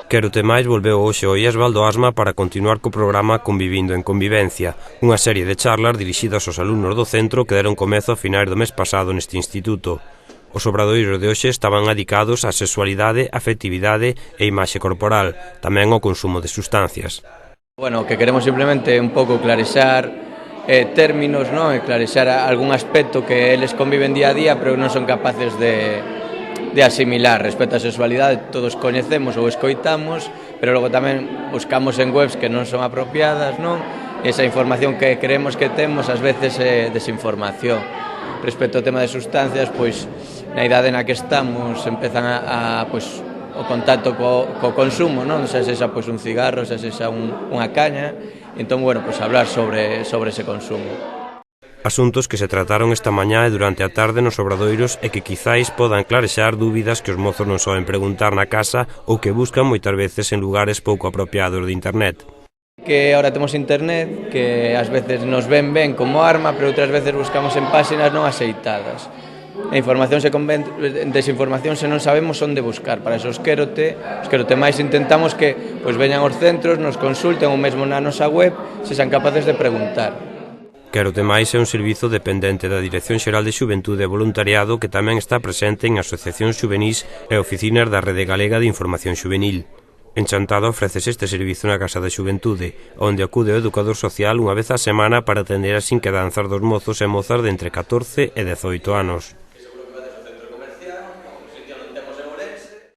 Quérote máis volveu hoxe ao IES Val do Asma para continuar co programa Convivindo en Convivencia, unha serie de charlas dirixidas aos alumnos do centro que deron comezo a finais do mes pasado neste instituto. Os obradoiros de hoxe estaban dedicados á sexualidade, afectividade e imaxe corporal, tamén ao consumo de sustancias. Bueno, que queremos simplemente un pouco clarexar términos, non? E clarexar algún aspecto que eles conviven día a día, pero non son capaces de asimilar. Respecto á sexualidade todos coñecemos ou escoitamos, pero logo tamén buscamos en webs que non son apropiadas, non? Esa información que creemos que temos ás veces é desinformación. Respecto ao tema de sustancias, pois na idade na que estamos empezan o contacto co consumo, non? Xa sexa pois un cigarro, xa sexa unha caña, entón, bueno, pois hablar sobre ese consumo. Asuntos que se trataron esta mañá e durante a tarde nos obradoiros e que quizáis podan clarexar dúbidas que os mozos non soben preguntar na casa ou que buscan moitas veces en lugares pouco apropiados de internet. Que ahora temos internet, que ás veces nos ven ben como arma, pero outras veces buscamos en páxinas non aceitadas. A información se converte en desinformación se non sabemos onde buscar. Para eso os Quérote máis intentamos que pois veñan aos centros, nos consulten ou mesmo na nosa web se sean capaces de preguntar. Quérote máis é un servizo dependente da Dirección Xeral de Xuventude e Voluntariado que tamén está presente en asociacións xuvenís e oficinas da Rede Galega de Información Xuvenil. En Chantada ofreces este servizo na Casa da Xuventude, onde acude o educador social unha vez á semana para atender as inquedanzas dos mozos e mozas de entre 14 e 18 anos.